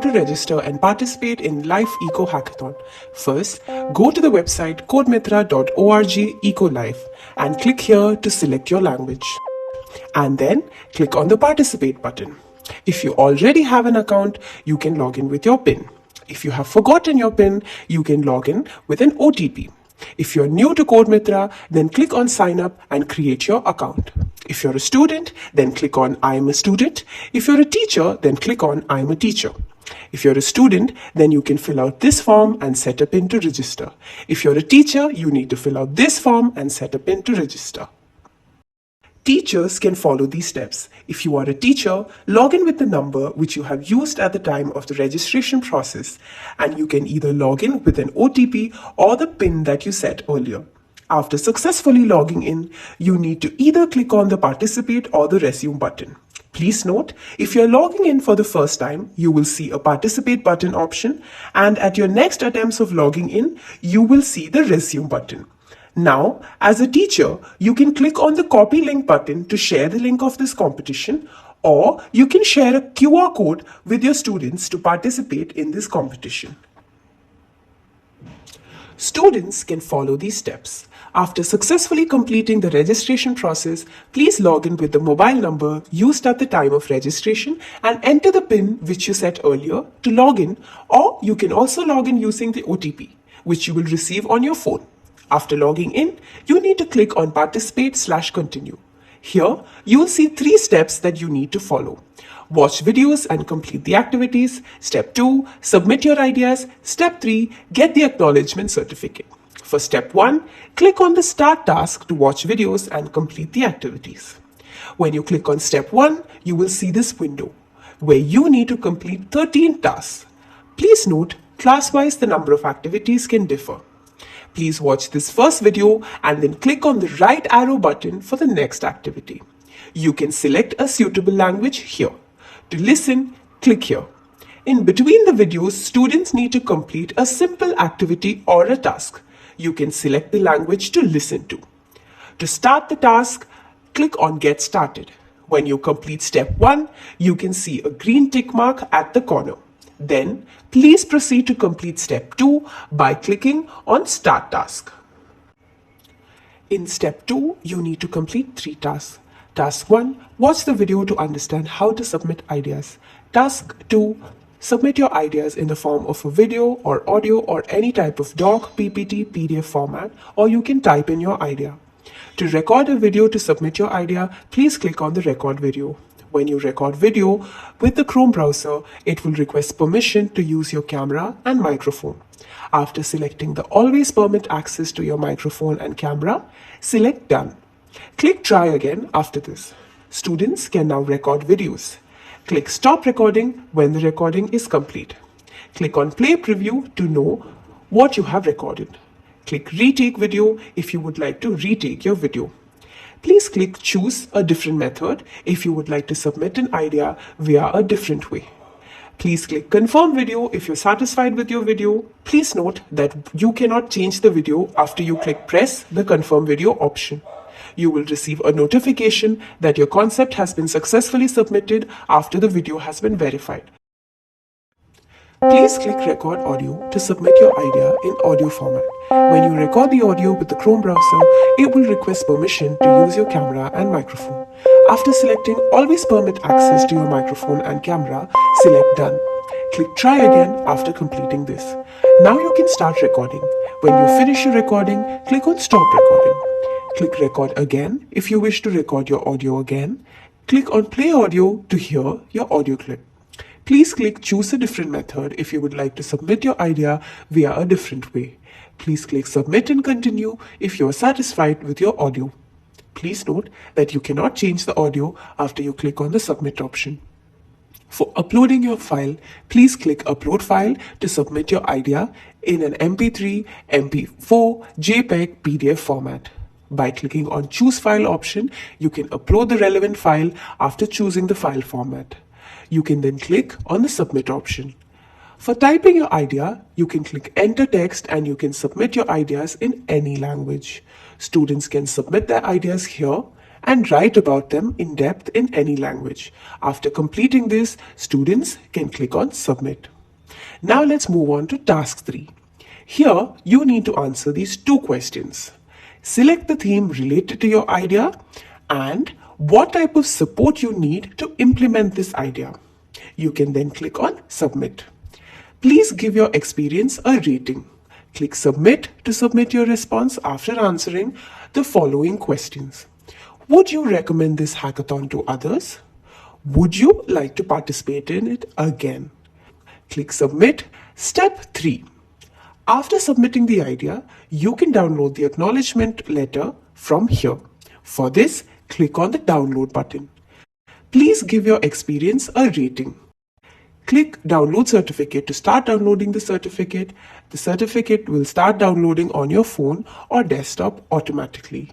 To register and participate in Live Eco Hackathon, first go to the website codemitra.org/eco-life and click here to select your language. And then click on the Participate button. If you already have an account, you can log in with your PIN. If you have forgotten your PIN, you can log in with an OTP. If you're new to CodeMitra, then click on Sign Up and create your account. If you're a student, then click on I am a student. If you're a teacher, then click on I am a teacher. If you're a student, then you can fill out this form and set a PIN to register. If you're a teacher, you need to fill out this form and set a PIN to register. Teachers can follow these steps. If you are a teacher, log in with the number which you have used at the time of the registration process, and you can either log in with an OTP or the PIN that you set earlier. After successfully logging in, you need to either click on the Participate or the Resume button. Please note, if you're logging in for the first time, you will see a Participate button option, and at your next attempts of logging in, you will see the Resume button. Now, as a teacher, you can click on the Copy Link button to share the link of this competition, or you can share a QR code with your students to participate in this competition. Students can follow these steps. After successfully completing the registration process, please log in with the mobile number used at the time of registration and enter the PIN which you set earlier to log in, or you can also log in using the OTP, which you will receive on your phone. After logging in, you need to click on Participate/Continue. Here, you will see 3 steps that you need to follow. Watch videos and complete the activities. Step 2, submit your ideas. Step 3, get the acknowledgement certificate. For step 1, click on the Start task to watch videos and complete the activities. When you click on step 1, you will see this window where you need to complete 13 tasks. Please note, class-wise the number of activities can differ. Please watch this first video and then click on the right arrow button for the next activity. You can select a suitable language here. To listen, click here. In between the videos, students need to complete a simple activity or a task. You can select the language to listen to. To start the task, click on Get Started. When you complete step 1, you can see a green tick mark at the corner. Then, please proceed to complete step 2 by clicking on Start Task. In step 2, you need to complete 3 tasks. Task 1, watch the video to understand how to submit ideas. Task 2, submit your ideas in the form of a video or audio or any type of doc, PPT, PDF format, or you can type in your idea. To record a video to submit your idea, please click on the Record Video. When you record video with the Chrome browser, it will request permission to use your camera and microphone. After selecting the Always Permit Access to your microphone and camera, select Done. Click Try Again after this. Students can now record videos. Click Stop Recording when the recording is complete. Click on Play Preview to know what you have recorded. Click Retake Video if you would like to retake your video. Please click Choose a different method if you would like to submit an idea via a different way. Please click Confirm Video if you're satisfied with your video. Please note that you cannot change the video after you press the Confirm Video option. You will receive a notification that your concept has been successfully submitted after the video has been verified. Please click Record Audio to submit your idea in audio format. When you record the audio with the Chrome browser, it will request permission to use your camera and microphone. After selecting Always Permit Access to your microphone and camera, select Done. Click Try Again after completing this. Now you can start recording. When you finish your recording, click on Stop Recording. Click Record Again if you wish to record your audio again. Click on Play Audio to hear your audio clip. Please click Choose a different method if you would like to submit your idea via a different way. Please click Submit and Continue if you are satisfied with your audio. Please note that you cannot change the audio after you click on the Submit option. For uploading your file, please click Upload File to submit your idea in an MP3, MP4, JPEG, PDF format. By clicking on Choose File option, you can upload the relevant file after choosing the file format. You can then click on the Submit option. For typing your idea, you can click Enter Text and you can submit your ideas in any language. Students can submit their ideas here and write about them in depth in any language. After completing this, students can click on Submit. Now let's move on to task 3. Here, you need to answer these 2 questions. Select the theme related to your idea and what type of support you need to implement this idea. You can then click on Submit. Please give your experience a rating. Click Submit to submit your response after answering the following questions. Would you recommend this hackathon to others? Would you like to participate in it again? Click Submit. Step 3. After submitting the idea, you can download the acknowledgement letter from here. For this, click on the download button. Please give your experience a rating. Click Download Certificate to start downloading the certificate. The certificate will start downloading on your phone or desktop automatically.